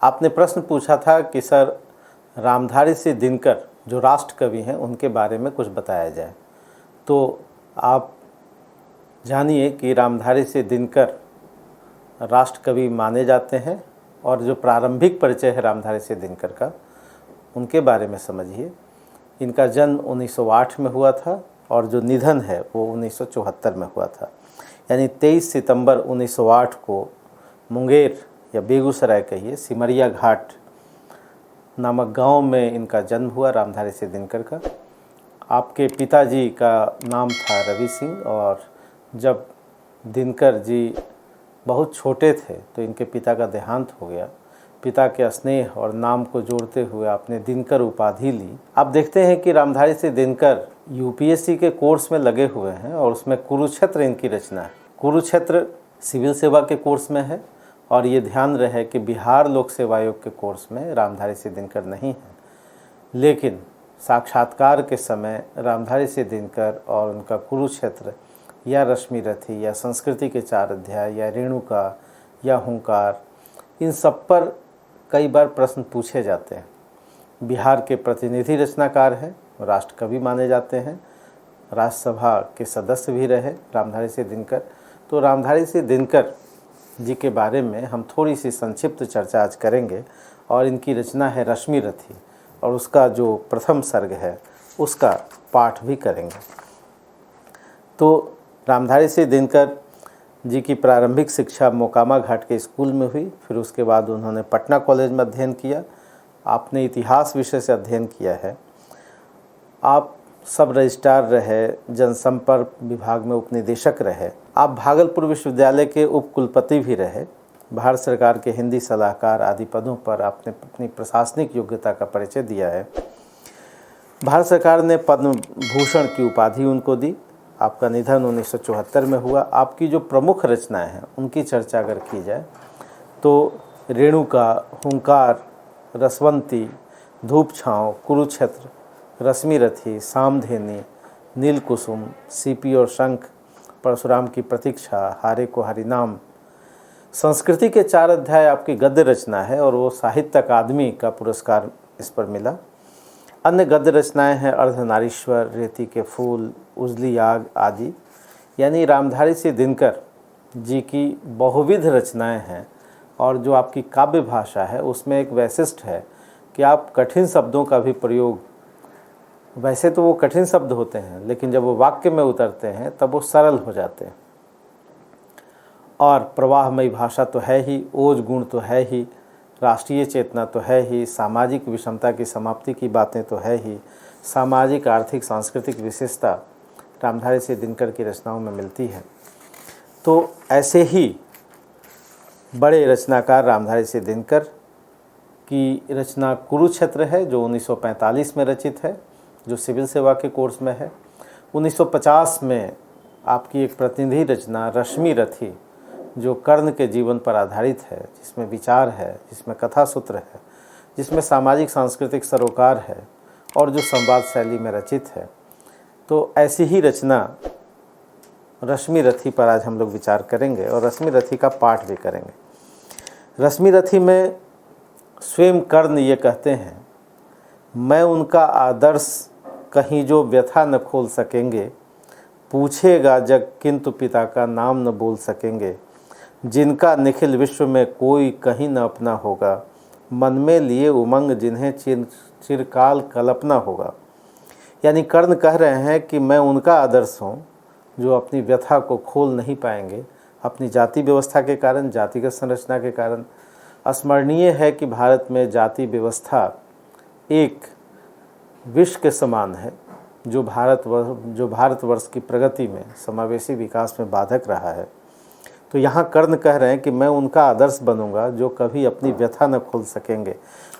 आपने प्रश्न पूछा था कि सर रामधारी सिंह दिनकर जो राष्ट्र कवि हैं उनके बारे में कुछ बताया जाए। तो आप जानिए कि रामधारी सिंह दिनकर राष्ट्र कवि माने जाते हैं और जो प्रारंभिक परिचय है रामधारी सिंह दिनकर का उनके बारे में समझिए। इनका जन्म 1908 में हुआ था और जो निधन है वो 1974 में हुआ था, यानी 23 सितंबर 1908 को मुंगेर या बेगूसराय कहिए सिमरिया घाट नामक गांव में इनका जन्म हुआ रामधारी सिंह दिनकर का। आपके पिताजी का नाम था रवि सिंह और जब दिनकर जी बहुत छोटे थे तो इनके पिता का देहांत हो गया। पिता के स्नेह और नाम को जोड़ते हुए आपने दिनकर उपाधि ली। आप देखते हैं कि रामधारी सिंह दिनकर यूपीएससी के कोर्स में लगे हुए हैं और उसमें कुरुक्षेत्र इनकी रचना है। कुरुक्षेत्र सिविल सेवा के कोर्स में है और ये ध्यान रहे कि बिहार लोक सेवा आयोग के कोर्स में रामधारी सिंह दिनकर नहीं है, लेकिन साक्षात्कार के समय रामधारी सिंह दिनकर और उनका कुरुक्षेत्र या रश्मिरथी या संस्कृति के 4 अध्याय या रेणुका या हुंकार, इन सब पर कई बार प्रश्न पूछे जाते हैं। बिहार के प्रतिनिधि रचनाकार हैं, राष्ट्र कवि माने जाते हैं, राज्यसभा के सदस्य भी रहे रामधारी सिंह दिनकर। तो रामधारी सिंह दिनकर जी के बारे में हम थोड़ी सी संक्षिप्त चर्चा आज करेंगे और इनकी रचना है रश्मिरथी और उसका जो प्रथम सर्ग है उसका पाठ भी करेंगे। तो रामधारी सिंह दिनकर जी की प्रारंभिक शिक्षा मोकामा घाट के स्कूल में हुई, फिर उसके बाद उन्होंने पटना कॉलेज में अध्ययन किया। आपने इतिहास विषय से अध्ययन किया है। आप सब रजिस्ट्रार रहे, जनसंपर्क विभाग में उपनिदेशक रहे। आप भागलपुर विश्वविद्यालय के उप कुलपति भी रहे। भारत सरकार के हिंदी सलाहकार आदि पदों पर आपने अपनी प्रशासनिक योग्यता का परिचय दिया है। भारत सरकार ने पद्म भूषण की उपाधि उनको दी। आपका निधन 1974 में हुआ। आपकी जो प्रमुख रचनाएं हैं उनकी चर्चा अगर की जाए तो रेणुका, हुंकार, रसवंती, धूप छाँव, कुरुक्षेत्र, रश्मिरथी, सामधेनी, नीलकुसुम, सीपी और शंख, परशुराम की प्रतीक्षा, हारे को हरिनाम, संस्कृति के 4 अध्याय आपकी गद्य रचना है और वो साहित्य अकादमी का पुरस्कार इस पर मिला। अन्य गद्य रचनाएं हैं अर्धनारीश्वर, रेती के फूल, उजली आग आदि। यानी रामधारी सिंह दिनकर जी की बहुविध रचनाएं हैं और जो आपकी काव्य भाषा है उसमें एक वैशिष्ट है कि आप कठिन शब्दों का भी प्रयोग, वैसे तो वो कठिन शब्द होते हैं लेकिन जब वो वाक्य में उतरते हैं तब वो सरल हो जाते हैं। और प्रवाहमयी भाषा तो है ही, ओज गुण तो है ही, राष्ट्रीय चेतना तो है ही, सामाजिक विषमता की समाप्ति की बातें तो है ही, सामाजिक आर्थिक सांस्कृतिक विशेषता रामधारी सिंह दिनकर की रचनाओं में मिलती है। तो ऐसे ही बड़े रचनाकार रामधारी सिंह दिनकर की रचना कुरुक्षेत्र है जो 1945 में रचित है, जो सिविल सेवा के कोर्स में है। 1950 में आपकी एक प्रतिनिधि रचना रश्मिरथी जो कर्ण के जीवन पर आधारित है, जिसमें विचार है, जिसमें कथा सूत्र है, जिसमें सामाजिक सांस्कृतिक सरोकार है और जो संवाद शैली में रचित है। तो ऐसी ही रचना रश्मिरथी पर आज हम लोग विचार करेंगे और रश्मिरथी का पाठ भी करेंगे। रश्मिरथी में स्वयं कर्ण ये कहते हैं, मैं उनका आदर्श कहीं जो व्यथा न खोल सकेंगे, पूछेगा जग किंतु पिता का नाम न बोल सकेंगे, जिनका निखिल विश्व में कोई कहीं न अपना होगा, मन में लिए उमंग जिन्हें चिरकाल कल्पना होगा। यानी कर्ण कह रहे हैं कि मैं उनका आदर्श हूँ जो अपनी व्यथा को खोल नहीं पाएंगे, अपनी जाति व्यवस्था के कारण, जातिगत संरचना के कारण। स्मरणीय है कि भारत में जाति व्यवस्था एक विष के समान है जो भारतवर्ष की प्रगति में, समावेशी विकास में बाधक रहा है। तो यहाँ कर्ण कह रहे हैं कि मैं उनका आदर्श बनूंगा जो कभी अपनी व्यथा न खोल सकेंगे,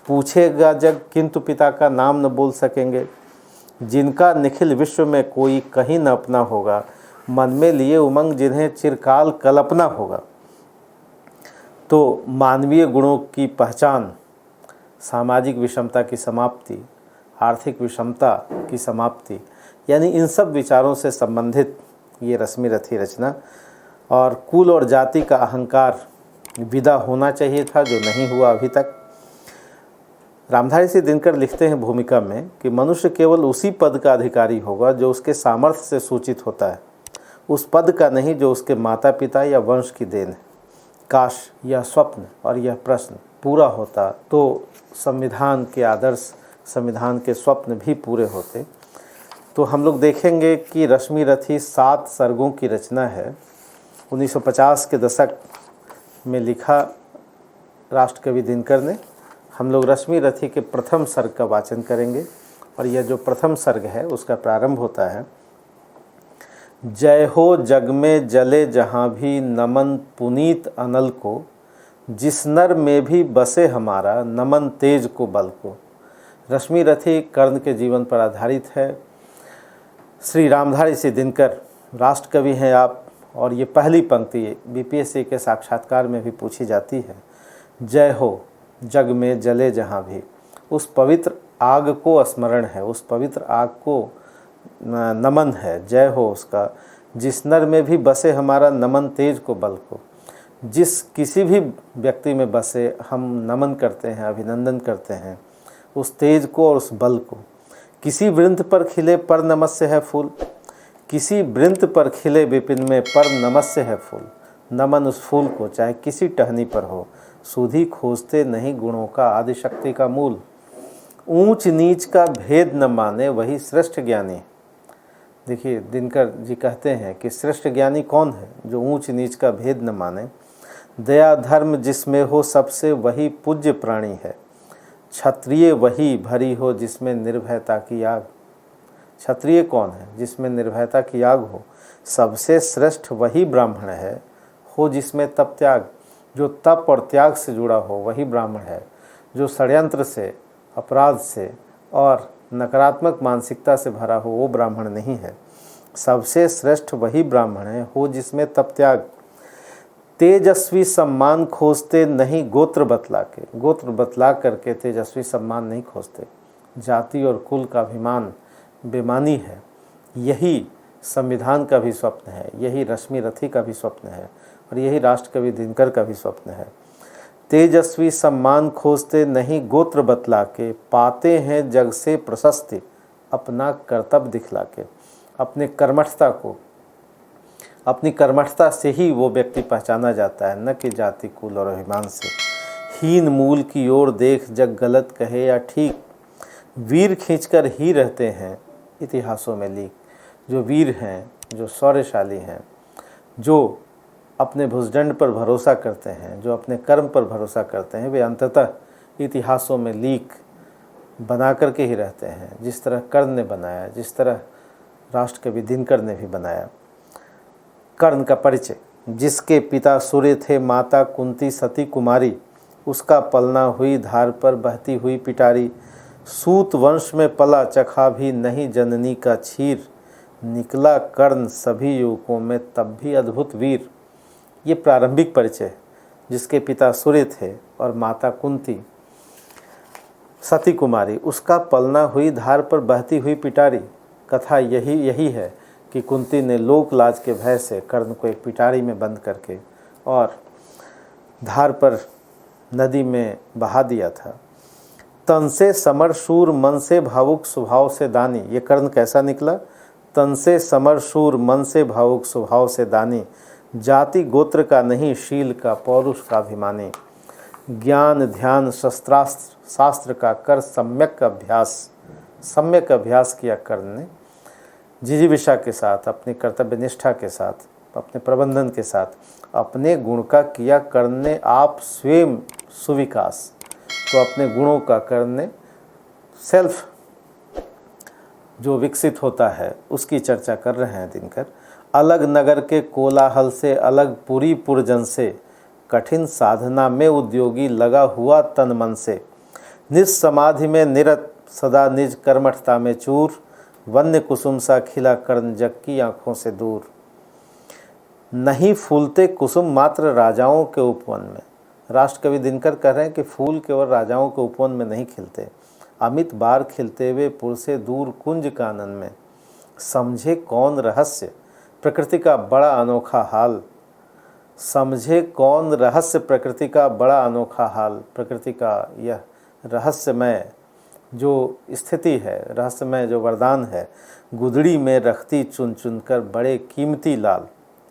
पूछेगा जग किंतु पिता का नाम न बोल सकेंगे, जिनका निखिल विश्व में कोई कहीं न अपना होगा, मन में लिए उमंग जिन्हें चिरकाल कल्पना होगा। तो मानवीय गुणों की पहचान, सामाजिक विषमता की समाप्ति, आर्थिक विषमता की समाप्ति, यानी इन सब विचारों से संबंधित ये रश्मिरथी रचना। और कुल और जाति का अहंकार विदा होना चाहिए था, जो नहीं हुआ अभी तक। रामधारी सिंह दिनकर लिखते हैं भूमिका में कि मनुष्य केवल उसी पद का अधिकारी होगा जो उसके सामर्थ्य से सूचित होता है, उस पद का नहीं जो उसके माता पिता या वंश की देन है। काश यह स्वप्न और यह प्रश्न पूरा होता तो संविधान के आदर्श, संविधान के स्वप्न भी पूरे होते। तो हम लोग देखेंगे कि रश्मि रथी 7 सर्गों की रचना है। 1950 के दशक में लिखा राष्ट्रकवि दिनकर ने। हम लोग रश्मि रथी के प्रथम सर्ग का वाचन करेंगे और यह जो प्रथम सर्ग है उसका प्रारंभ होता है, जय हो जग में जले जहाँ भी नमन पुनीत अनल को, जिस नर में भी बसे हमारा नमन तेज को बल को। रश्मि रथी कर्ण के जीवन पर आधारित है। श्री रामधारी सिंह दिनकर राष्ट्रकवि हैं आप, और ये पहली पंक्ति बीपीएससी के साक्षात्कार में भी पूछी जाती है। जय हो जग में जले जहाँ भी, उस पवित्र आग को स्मरण है, उस पवित्र आग को नमन है, जय हो उसका। जिस नर में भी बसे हमारा नमन तेज को बल को, जिस किसी भी व्यक्ति में बसे हम नमन करते हैं, अभिनंदन करते हैं उस तेज को और उस बल को। किसी वृंत पर खिले पर नमस्य है फूल, किसी वृंत पर खिले विपिन में पर नमस्य है फूल। नमन उस फूल को चाहे किसी टहनी पर हो, सुधि खोजते नहीं गुणों का आदिशक्ति का मूल। ऊंच नीच का भेद न माने वही श्रेष्ठ ज्ञानी। देखिए दिनकर जी कहते हैं कि श्रेष्ठ ज्ञानी कौन है, जो ऊंच नीच का भेद न माने। दया धर्म जिसमें हो सबसे वही पूज्य प्राणी है। क्षत्रिय वही भरी हो जिसमें निर्भयता की आग। क्षत्रिय कौन है, जिसमें निर्भयता की आग हो। सबसे श्रेष्ठ वही ब्राह्मण है, हो जिसमें तप त्याग। जो तप और त्याग से जुड़ा हो वही ब्राह्मण है। जो षड्यंत्र से, अपराध से और नकारात्मक मानसिकता से भरा हो वो ब्राह्मण नहीं है। सबसे श्रेष्ठ वही ब्राह्मण है, हो जिसमें तप त्याग। तेजस्वी सम्मान खोजते नहीं गोत्र बतला के, गोत्र बतला करके तेजस्वी सम्मान नहीं खोजते। जाति और कुल का अभिमान बेमानी है। यही संविधान का भी स्वप्न है, यही रश्मि रथी का भी स्वप्न है और यही राष्ट्रकवि दिनकर का भी स्वप्न है। तेजस्वी सम्मान खोजते नहीं गोत्र बतला के, पाते हैं जग से प्रशस्ति अपना कर्तव्य दिखला के। अपने कर्मठता को, अपनी कर्मठता से ही वो व्यक्ति पहचाना जाता है, न कि जाति कुल और अभिमान से। हीन मूल की ओर देख जग गलत कहे या ठीक, वीर खींचकर ही रहते हैं इतिहासों में लीक। जो वीर हैं, जो शौर्यशाली हैं, जो अपने भुजदंड पर भरोसा करते हैं, जो अपने कर्म पर भरोसा करते हैं, वे अंततः इतिहासों में लीक बना करके ही रहते हैं। जिस तरह कर्ण ने बनाया, जिस तरह राष्ट्रकवि दिनकर ने भी बनाया। कर्ण का परिचय, जिसके पिता सूर्य थे माता कुंती सती कुमारी, उसका पलना हुई धार पर बहती हुई पिटारी। सूत वंश में पला चखा भी नहीं जननी का क्षीर, निकला कर्ण सभी युवकों में तब भी अद्भुत वीर। ये प्रारंभिक परिचय, जिसके पिता सूर्य थे और माता कुंती सती कुमारी, उसका पलना हुई धार पर बहती हुई पिटारी। कथा यही है कि कुंती ने लोक लाज के भय से कर्ण को एक पिटारी में बंद करके और धार पर नदी में बहा दिया था। तन से समर शूर मन से भावुक स्वभाव से दानी। ये कर्ण कैसा निकला? तन से समर शूर मन से भावुक स्वभाव से दानी, जाति गोत्र का नहीं शील का पौरुष का अभिमानी। ज्ञान ध्यान शस्त्रास्त्र शास्त्र का कर सम्यक अभ्यास किया कर्ण ने। जिजीविषा के साथ, अपनी कर्तव्य निष्ठा के साथ, अपने प्रबंधन के साथ अपने गुण का किया कर्ण ने आप स्वयं सुविकास। तो अपने गुणों का कर्ण ने सेल्फ जो विकसित होता है उसकी चर्चा कर रहे हैं दिनकर। अलग नगर के कोलाहल से, अलग पुरी पुरजन से, कठिन साधना में उद्योगी लगा हुआ तन मन से। निज समाधि में निरत सदा निज कर्मठता में चूर, वन्य कुसुम सा खिला कर्ण जग की आँखों से दूर। नहीं फूलते कुसुम मात्र राजाओं के उपवन में। राष्ट्रकवि दिनकर कह रहे हैं कि फूल केवल राजाओं के उपवन में नहीं खिलते, अमित बार खिलते हुए पुर से दूर कुंज कानन में। समझे कौन रहस्य प्रकृति का बड़ा अनोखा हाल, समझे कौन रहस्य प्रकृति का बड़ा अनोखा हाल। प्रकृति का यह रहस्यमय जो स्थिति है, रहस्यमय जो वरदान है, गुदड़ी में रखती चुन चुन कर बड़े कीमती लाल।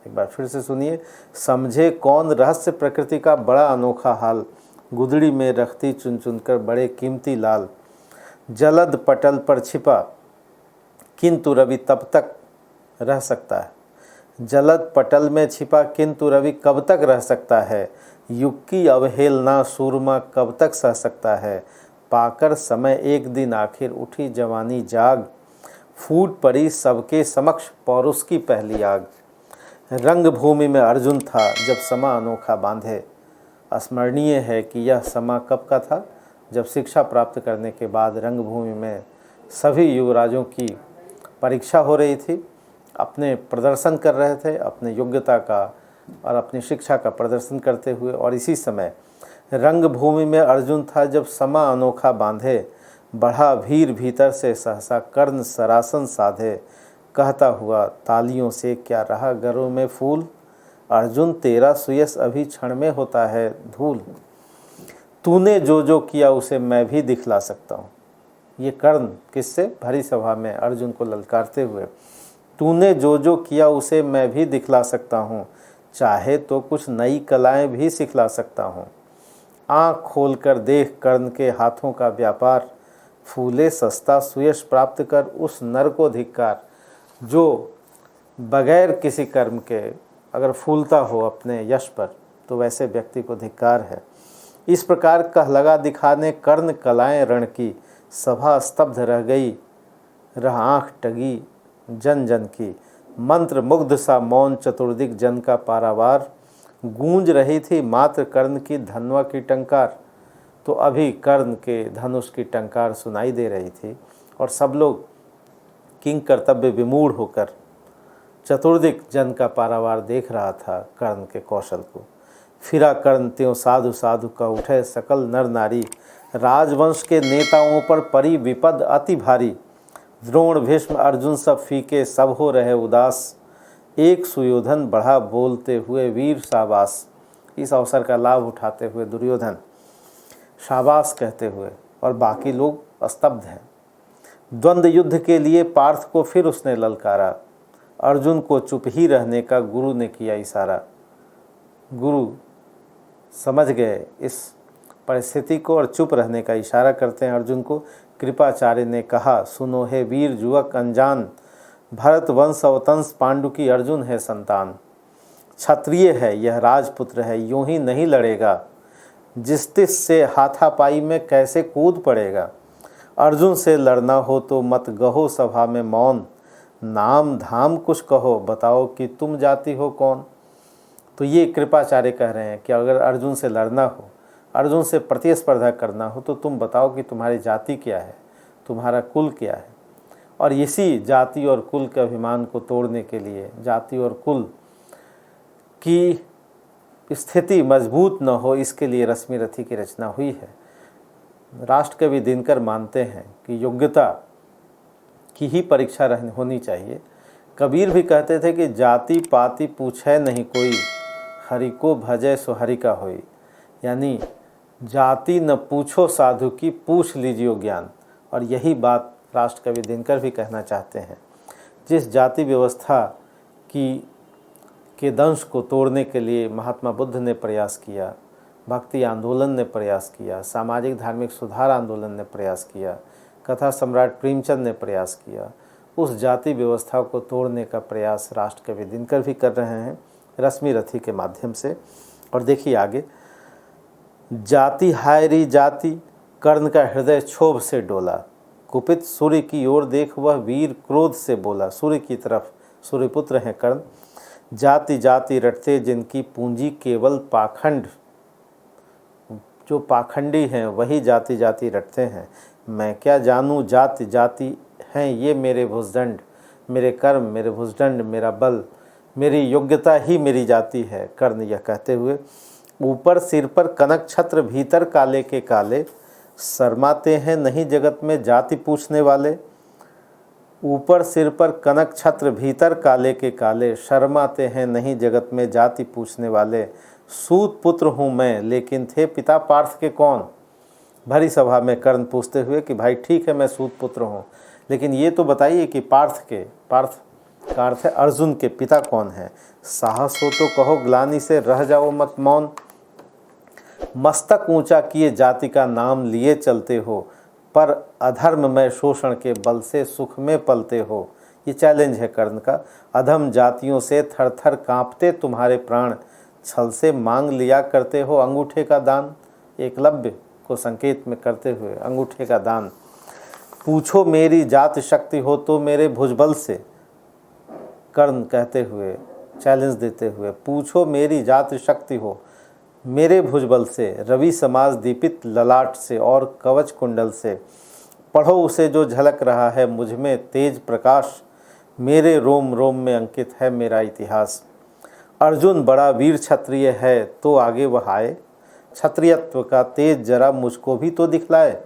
एक बार फिर से सुनिए, समझे कौन रहस्य प्रकृति का बड़ा अनोखा हाल, गुदड़ी में रखती चुन चुन कर बड़े कीमती लाल। जलद पटल पर छिपा किंतु रवि तब तक रह सकता है, जलद पटल में छिपा किंतु रवि कब तक रह सकता है, युग की अवहेलना सूरमा कब तक सह सकता है, पाकर समय एक दिन आखिर उठी जवानी जाग, फूट पड़ी सबके समक्ष पौरुष की पहली आग। रंगभूमि में अर्जुन था जब समा अनोखा बांधे, स्मरणीय है कि यह समा कब का था, जब शिक्षा प्राप्त करने के बाद रंगभूमि में सभी युवराजों की परीक्षा हो रही थी, अपने प्रदर्शन कर रहे थे, अपने योग्यता का और अपनी शिक्षा का प्रदर्शन करते हुए। और इसी समय रंगभूमि में अर्जुन था जब समा अनोखा बांधे, बढ़ा भीर भीतर से सहसा कर्ण सरासन साधे, कहता हुआ तालियों से क्या रहा घरों में फूल, अर्जुन तेरा सुयस अभी क्षण में होता है धूल, तूने जो जो किया उसे मैं भी दिखला सकता हूँ। ये कर्ण किससे, भरी सभा में अर्जुन को ललकारते हुए, तूने जो जो किया उसे मैं भी दिखला सकता हूँ, चाहे तो कुछ नई कलाएं भी सिखला सकता हूँ। आँख खोल कर देख कर्ण के हाथों का व्यापार, फूले सस्ता सुयश प्राप्त कर उस नर को धिक्कार, जो बगैर किसी कर्म के अगर फूलता हो अपने यश पर तो वैसे व्यक्ति को धिक्कार है। इस प्रकार कह लगा दिखाने कर्ण कलाएं रण की, सभा स्तब्ध रह गई रह आँख टगी जन जन की, मंत्र मुग्ध सा मौन चतुर्दिक जन का पारावार, गूंज रही थी मात्र कर्ण की धनवा की टंकार। तो अभी कर्ण के धनुष की टंकार सुनाई दे रही थी और सब लोग किंग कर्तव्य विमूढ़ होकर चतुर्दिक जन का पारावार देख रहा था कर्ण के कौशल को। फिरा कर्ण त्यों साधु साधु का उठे सकल नर नारी, राजवंश के नेताओं पर परी विपद अति भारी, द्रोण भीष्म अर्जुन सब फीके सब हो रहे उदास, एक सुयोधन बढ़ा बोलते हुए वीर शाबाश। इस अवसर का लाभ उठाते हुए दुर्योधन शाबाश कहते हुए और बाकी लोग स्तब्ध हैं। द्वंद्व युद्ध के लिए पार्थ को फिर उसने ललकारा, अर्जुन को चुप ही रहने का गुरु ने किया इशारा। गुरु समझ गए इस परिस्थिति को और चुप रहने का इशारा करते हैं अर्जुन को। कृपाचार्य ने कहा, सुनो हे वीर युवक अनजान, भरत वंश अवतंस पांडु की अर्जुन है संतान, क्षत्रिय है यह राजपुत्र है यूं ही नहीं लड़ेगा, जिस तिस से हाथापाई में कैसे कूद पड़ेगा, अर्जुन से लड़ना हो तो मत गहो सभा में मौन, नाम धाम कुछ कहो बताओ कि तुम जाति हो कौन। तो ये कृपाचार्य कह रहे हैं कि अगर अर्जुन से लड़ना हो, अर्जुन से प्रतिस्पर्धा करना हो तो तुम बताओ कि तुम्हारी जाति क्या है, तुम्हारा कुल क्या है। और इसी जाति और कुल के अभिमान को तोड़ने के लिए, जाति और कुल की स्थिति मजबूत न हो इसके लिए रश्मि रथी की रचना हुई है। राष्ट्रकवि दिनकर मानते हैं कि योग्यता की ही परीक्षा होनी चाहिए। कबीर भी कहते थे कि जाति पाति पूछे नहीं कोई, हरि को भजय सो हरि का होई। यानी जाति न पूछो साधु की, पूछ लीजिए ज्ञान। और यही बात राष्ट्रकवि दिनकर भी कहना चाहते हैं। जिस जाति व्यवस्था के दंश को तोड़ने के लिए महात्मा बुद्ध ने प्रयास किया, भक्ति आंदोलन ने प्रयास किया, सामाजिक धार्मिक सुधार आंदोलन ने प्रयास किया, कथा सम्राट प्रेमचंद ने प्रयास किया, उस जाति व्यवस्था को तोड़ने का प्रयास राष्ट्रकवि दिनकर भी कर रहे हैं रश्मि रथी के माध्यम से। और देखिए आगे, जाति हायरी जाति कर्ण का हृदय क्षोभ से डोला, कुपित सूर्य की ओर देख वह वीर क्रोध से बोला। सूर्य की तरफ, सूर्यपुत्र हैं कर्ण। जाति जाति रटते जिनकी पूंजी केवल पाखंड, जो पाखंडी हैं वही जाति जाति रटते हैं। मैं क्या जानूँ जाति जाति हैं ये मेरे भुजदंड, मेरे कर्म मेरे भुजदंड, मेरा बल मेरी योग्यता ही मेरी जाति है। कर्ण यह कहते हुए ऊपर सिर पर कनक छत्र भीतर काले के काले, शर्माते हैं नहीं जगत में जाति पूछने वाले। ऊपर सिर पर कनक छत्र भीतर काले के काले, शर्माते हैं नहीं जगत में जाति पूछने वाले। सूत पुत्र हूँ मैं लेकिन थे पिता पार्थ के कौन, भरी सभा में कर्ण पूछते हुए कि भाई ठीक है मैं सूत पुत्र हूँ, लेकिन ये तो बताइए कि पार्थ का अर्थ है अर्जुन के पिता कौन है। साहस हो तो कहो ग्लानि से रह जाओ मत मौन, मस्तक ऊंचा किए जाति का नाम लिए चलते हो, पर अधर्म में शोषण के बल से सुख में पलते हो। ये चैलेंज है कर्ण का। अधम जातियों से थर थर कांपते तुम्हारे प्राण, छल से मांग लिया करते हो अंगूठे का दान। एकलव्य को संकेत में करते हुए अंगूठे का दान। पूछो मेरी जात शक्ति हो तो मेरे भुजबल से, कर्ण कहते हुए चैलेंज देते हुए, पूछो मेरी जात शक्ति हो मेरे भुजबल से, रवि समाज दीपित ललाट से और कवच कुंडल से। पढ़ो उसे जो झलक रहा है मुझ में तेज प्रकाश, मेरे रोम रोम में अंकित है मेरा इतिहास। अर्जुन बड़ा वीर क्षत्रिय है तो आगे वह आए, क्षत्रियत्व का तेज जरा मुझको भी तो दिखलाए।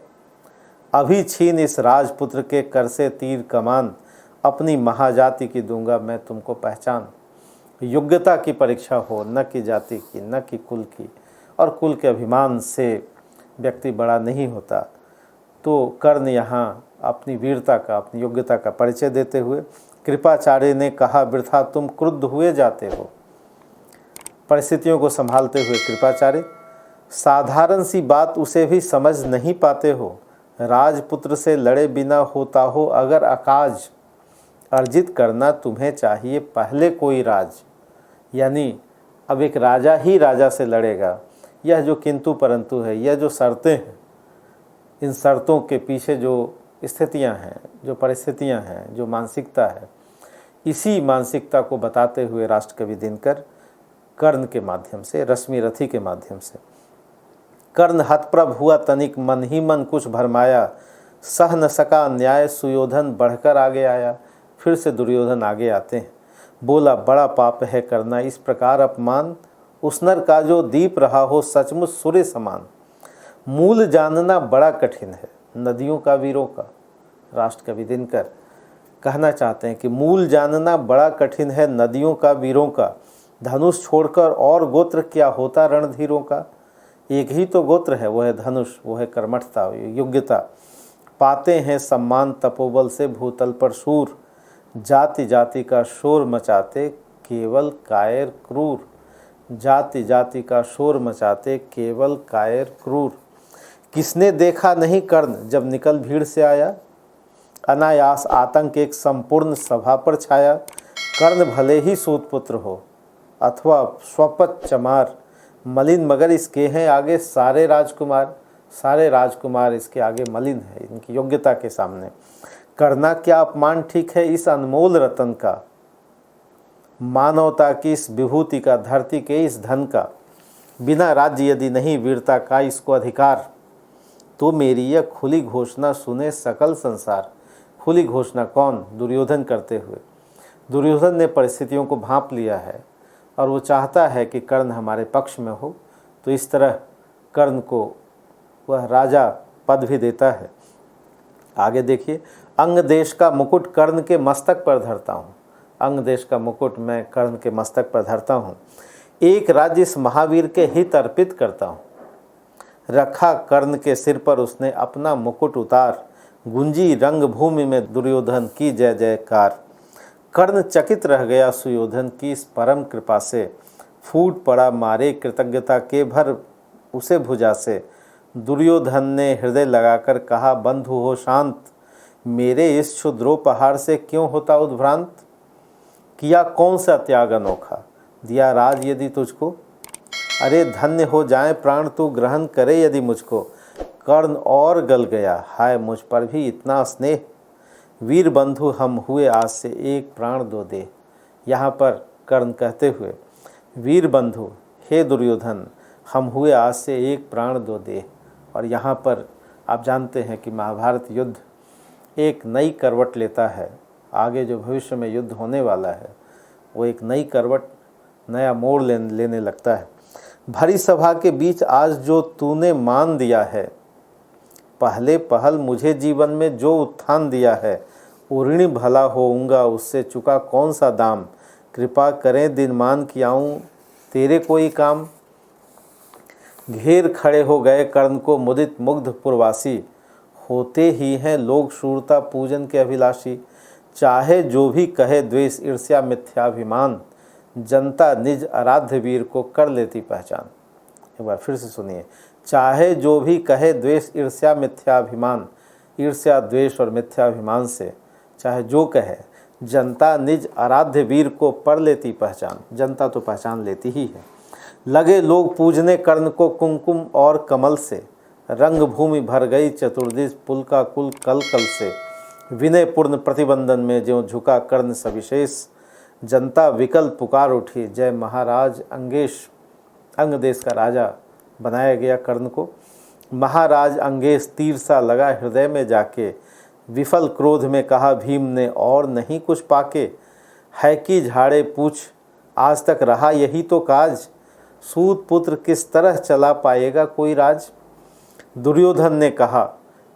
अभी छीन इस राजपुत्र के कर से तीर कमान, अपनी महाजाति की दूंगा मैं तुमको पहचान। योग्यता की परीक्षा हो न कि जाति की न कि कुल की, और कुल के अभिमान से व्यक्ति बड़ा नहीं होता। तो कर्ण यहाँ अपनी वीरता का अपनी योग्यता का परिचय देते हुए कृपाचार्य ने कहा वृथा तुम क्रुद्ध हुए जाते हो। परिस्थितियों को संभालते हुए कृपाचार्य, साधारण सी बात उसे भी समझ नहीं पाते हो। राजपुत्र से लड़े बिना होता हो अगर अकाज, अर्जित करना तुम्हें चाहिए पहले कोई राज। यानी अब एक राजा ही राजा से लड़ेगा। यह जो किंतु परंतु है, यह जो शर्तें हैं, इन शर्तों के पीछे जो स्थितियां हैं, जो परिस्थितियां हैं, जो मानसिकता है, इसी मानसिकता को बताते हुए राष्ट्रकवि दिनकर कर्ण के माध्यम से, रश्मि रथी के माध्यम से, कर्ण हतप्रभ हुआ तनिक मन ही मन कुछ भरमाया, सह न सका अन्याय सुयोधन बढ़कर आगे आया। फिर से दुर्योधन आगे आते हैं। बोला बड़ा पाप है करना इस प्रकार अपमान, उस नर का जो दीप रहा हो सचमुच सूर्य समान। मूल जानना बड़ा कठिन है नदियों का वीरों का। राष्ट्रकवि दिनकर कहना चाहते हैं कि मूल जानना बड़ा कठिन है नदियों का वीरों का, धनुष छोड़कर और गोत्र क्या होता रणधीरों का। एक ही तो गोत्र है, वो है धनुष, वो है कर्मठता, योग्यता। पाते हैं सम्मान तपोबल से भूतल पर शूर, जाति जाति का शोर मचाते केवल कायर क्रूर। जाति जाति का शोर मचाते केवल कायर क्रूर। किसने देखा नहीं कर्ण जब निकल भीड़ से आया, अनायास आतंक एक संपूर्ण सभा पर छाया। कर्ण भले ही सूतपुत्र हो अथवा स्वपत चमार, मलिन मगर इसके हैं आगे सारे राजकुमार। सारे राजकुमार इसके आगे मलिन है इनकी योग्यता के सामने। करना क्या अपमान ठीक है इस अनमोल रतन का, मानवता की इस विभूति का, धरती के इस धन का। बिना राज्य यदि नहीं वीरता का इसको अधिकार, तो मेरी यह खुली घोषणा सुने सकल संसार। खुली घोषणा कौन? दुर्योधन करते हुए। दुर्योधन ने परिस्थितियों को भांप लिया है और वो चाहता है कि कर्ण हमारे पक्ष में हो, तो इस तरह कर्ण को वह राजा पद भी देता है। आगे देखिए, अंग देश का मुकुट कर्ण के मस्तक पर धरता हूँ। अंग देश का मुकुट मैं कर्ण के मस्तक पर धरता हूँ। एक राज्य इस महावीर के हित अर्पित करता हूँ। रखा कर्ण के सिर पर उसने अपना मुकुट उतार, गुंजी रंग भूमि में दुर्योधन की जय जयकार। कर्ण चकित रह गया सुयोधन की इस परम कृपा से, फूट पड़ा मारे कृतज्ञता के भर उसे भुजा से। दुर्योधन ने हृदय लगाकर कहा बंधु हो शांत, मेरे इस क्षुद्रोपहार से क्यों होता उद्भ्रांत। किया कौन सा त्याग अनोखा, दिया राज यदि तुझको। अरे धन्य हो जाए प्राण तू ग्रहण करे यदि मुझको। कर्ण और गल गया, हाय मुझ पर भी इतना स्नेह। वीर बंधु हम हुए आज से एक प्राण दो दे। यहाँ पर कर्ण कहते हुए, वीर बंधु हे दुर्योधन, हम हुए आज से एक प्राण दो दे। और यहाँ पर आप जानते हैं कि महाभारत युद्ध एक नई करवट लेता है। आगे जो भविष्य में युद्ध होने वाला है वो एक नई करवट, नया मोड़ लेने लगता है। भरी सभा के बीच आज जो तूने मान दिया है, पहले पहल मुझे जीवन में जो उत्थान दिया है, ऋणी भला होऊंगा उससे चुका कौन सा दाम। कृपा करें दिन मान कि आऊँ तेरे कोई काम। घेर खड़े हो गए कर्ण को मुदित मुग्ध पुरवासी, होते ही हैं लोग शूरता पूजन के अभिलाषी। चाहे जो भी कहे द्वेष ईर्ष्या मिथ्याभिमान, जनता निज आराध्य वीर को कर लेती पहचान। एक बार फिर से सुनिए, चाहे जो भी कहे द्वेष ईर्ष्या मिथ्याभिमान, ईर्ष्या द्वेष और मिथ्याभिमान से चाहे जो कहे, जनता निज आराध्य वीर को पर लेती पहचान। जनता तो पहचान लेती ही है। लगे लोग पूजने कर्ण को कुमकुम और कमल से, रंग भूमि भर गई चतुर्दिश पुल का कुल कल कल से। विनय पूर्ण प्रतिबंधन में ज्यों झुका कर्ण सविशेष, जनता विकल पुकार उठी जय महाराज अंगेश। अंग देश का राजा बनाया गया कर्ण को। महाराज अंगेश तीर सा लगा हृदय में जाके, विफल क्रोध में कहा भीम ने और नहीं कुछ पाके। है कि झाड़े पूछ आज तक रहा यही तो काज, सूत पुत्र किस तरह चला पाएगा कोई राज। दुर्योधन ने कहा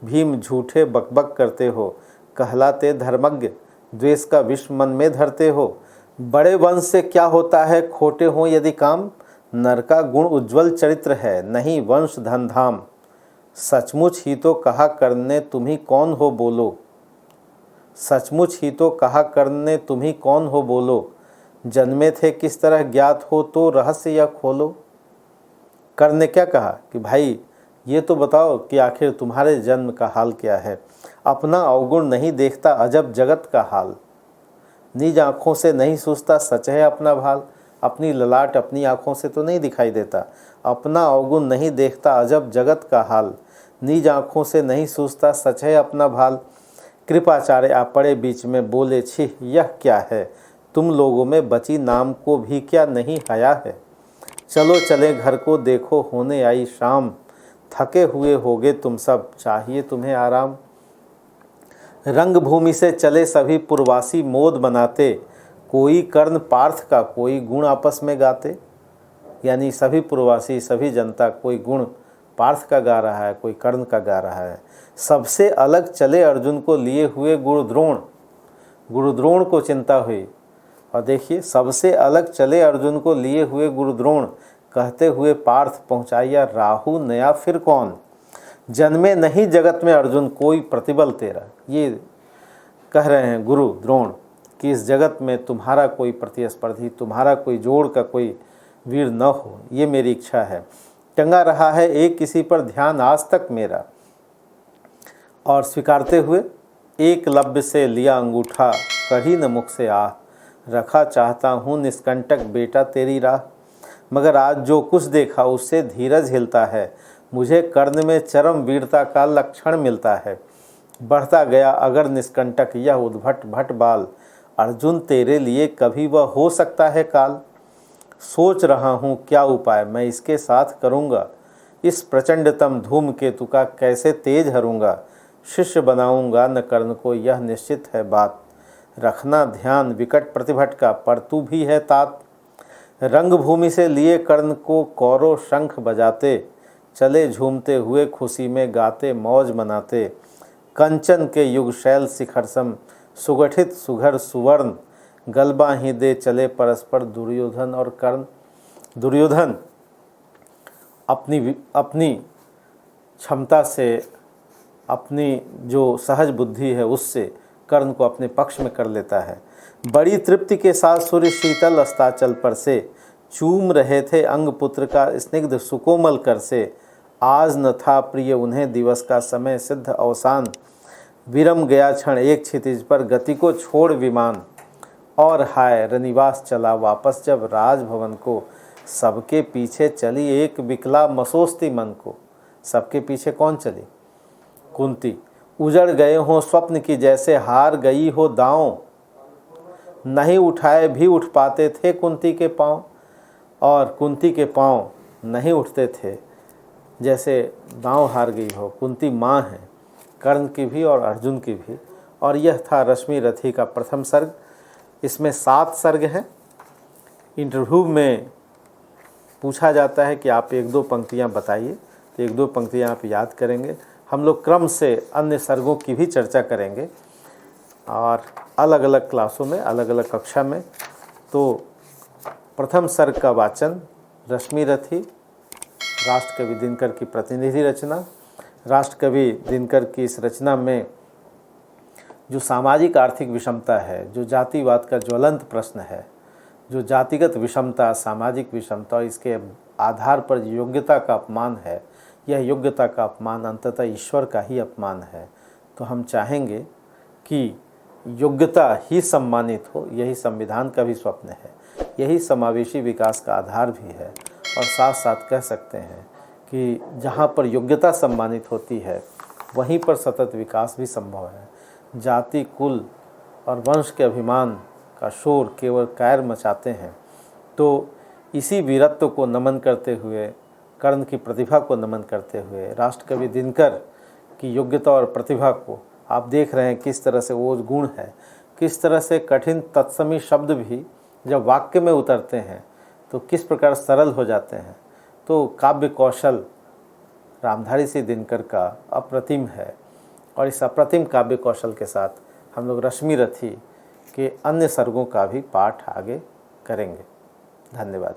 भीम झूठे बकबक करते हो, कहलाते धर्मज्ञ द्वेष का विष मन में धरते हो। बड़े वंश से क्या होता है खोटे हों यदि काम, नर का गुण उज्ज्वल चरित्र है नहीं वंश धन धाम। सचमुच ही तो कहा कर्ण ने तुम्ही कौन हो बोलो, सचमुच ही तो कहा कर्ण ने तुम्ही कौन हो बोलो। जन्मे थे किस तरह ज्ञात हो तो रहस्य या खोलो। कर्ण ने क्या कहा कि भाई ये तो बताओ कि आखिर तुम्हारे जन्म का हाल क्या है। अपना अवगुण नहीं देखता अजब जगत का हाल, निज आँखों से नहीं सूझता सच है अपना भाल। अपनी ललाट अपनी आँखों से तो नहीं दिखाई देता, अपना अवगुण नहीं देखता अजब जगत का हाल, निज आँखों से नहीं सूझता सच है अपना भाल। कृपाचार्य आ पड़े बीच में बोले छी यह क्या है, तुम लोगों में बची नाम को भी क्या नहीं हया है। चलो चले घर को देखो होने आई शाम, थके हुए होगे तुम सब चाहिए तुम्हें आराम। रंग भूमि से चले सभी पुरवासी मोद बनाते, कोई कर्ण पार्थ का कोई गुण आपस में गाते। यानी सभी पुरवासी सभी जनता कोई गुण पार्थ का गा रहा है, कोई कर्ण का गा रहा है। सबसे अलग चले अर्जुन को लिए हुए गुरुद्रोण, गुरुद्रोण को चिंता हुई। और देखिए सबसे अलग चले अर्जुन को लिए हुए गुरुद्रोण, कहते हुए पार्थ पहुँचाइया राहु नया फिर कौन। जन्मे नहीं जगत में अर्जुन कोई प्रतिबल तेरा, ये कह रहे हैं गुरु द्रोण कि इस जगत में तुम्हारा कोई प्रतिस्पर्धी, तुम्हारा कोई जोड़ का कोई वीर न हो, ये मेरी इच्छा है। टंगा रहा है एक किसी पर ध्यान आज तक मेरा। और स्वीकारते हुए एकलव्य से लिया अंगूठा, कही न मुख से आह, रखा चाहता हूँ निष्कंटक बेटा तेरी राह। मगर आज जो कुछ देखा उससे धीरज हिलता है, मुझे कर्ण में चरम वीरता का लक्षण मिलता है। बढ़ता गया अगर निष्कंटक यह उद्भट भट बाल, अर्जुन तेरे लिए कभी वह हो सकता है काल। सोच रहा हूँ क्या उपाय मैं इसके साथ करूँगा, इस प्रचंडतम धूमकेतु का कैसे तेज हरूँगा। शिष्य बनाऊँगा न कर्ण को यह निश्चित है बात, रखना ध्यान विकट प्रतिभट का पर तू भी है तात। रंग भूमि से लिए कर्ण को कौरव शंख बजाते, चले झूमते हुए खुशी में गाते मौज मनाते। कंचन के युग शैल शिखर सम सुगठित सुघर सुवर्ण, गलबा ही दे चले परस्पर दुर्योधन और कर्ण। दुर्योधन अपनी क्षमता से, अपनी जो सहज बुद्धि है उससे कर्ण को अपने पक्ष में कर लेता है। बड़ी तृप्ति के साथ सूर्य शीतल अस्ताचल पर से, चूम रहे थे अंग पुत्र का स्निग्ध सुकोमल कर से। आज न था प्रिय उन्हें दिवस का समय सिद्ध अवसान, विरम गया क्षण एक क्षितिज पर गति को छोड़ विमान। और हाय रनिवास चला वापस जब राजभवन को, सबके पीछे चली एक विकला मसोस्ती मन को। सबके पीछे कौन चली? कुंती। उजड़ गए हों स्वप्न की जैसे हार गई हो दांव, नहीं उठाए भी उठ पाते थे कुंती के पांव। और कुंती के पांव नहीं उठते थे जैसे दांव हार गई हो। कुंती माँ है कर्ण की भी और अर्जुन की भी। और यह था रश्मि रथी का प्रथम सर्ग। इसमें 7 सर्ग हैं। इंटरव्यू में पूछा जाता है कि आप 1-2 पंक्तियाँ बताइए, तो 1-2 पंक्तियाँ आप याद करेंगे। हम लोग क्रम से अन्य सर्गों की भी चर्चा करेंगे और अलग अलग क्लासों में, अलग अलग कक्षा में। तो प्रथम सर्ग का वाचन रश्मि रथी, राष्ट्रकवि दिनकर की प्रतिनिधि रचना। राष्ट्रकवि दिनकर की इस रचना में जो सामाजिक आर्थिक विषमता है, जो जातिवाद का ज्वलंत प्रश्न है, जो जातिगत विषमता, सामाजिक विषमता और इसके आधार पर योग्यता का अपमान है, यह योग्यता का अपमान अंततः ईश्वर का ही अपमान है। तो हम चाहेंगे कि योग्यता ही सम्मानित हो, यही संविधान का भी स्वप्न है, यही समावेशी विकास का आधार भी है। और साथ साथ कह सकते हैं कि जहाँ पर योग्यता सम्मानित होती है वहीं पर सतत विकास भी संभव है। जाति, कुल और वंश के अभिमान का शोर केवल कायर मचाते हैं। तो इसी वीरत्व को नमन करते हुए, कर्ण की प्रतिभा को नमन करते हुए, राष्ट्रकवि दिनकर की योग्यता और प्रतिभा को आप देख रहे हैं किस तरह से वो गुण है, किस तरह से कठिन तत्समी शब्द भी जब वाक्य में उतरते हैं तो किस प्रकार सरल हो जाते हैं। तो काव्य कौशल रामधारी सिंह दिनकर का अप्रतिम है। और इस अप्रतिम काव्य कौशल के साथ हम लोग रश्मि रथी के अन्य सर्गों का भी पाठ आगे करेंगे। धन्यवाद।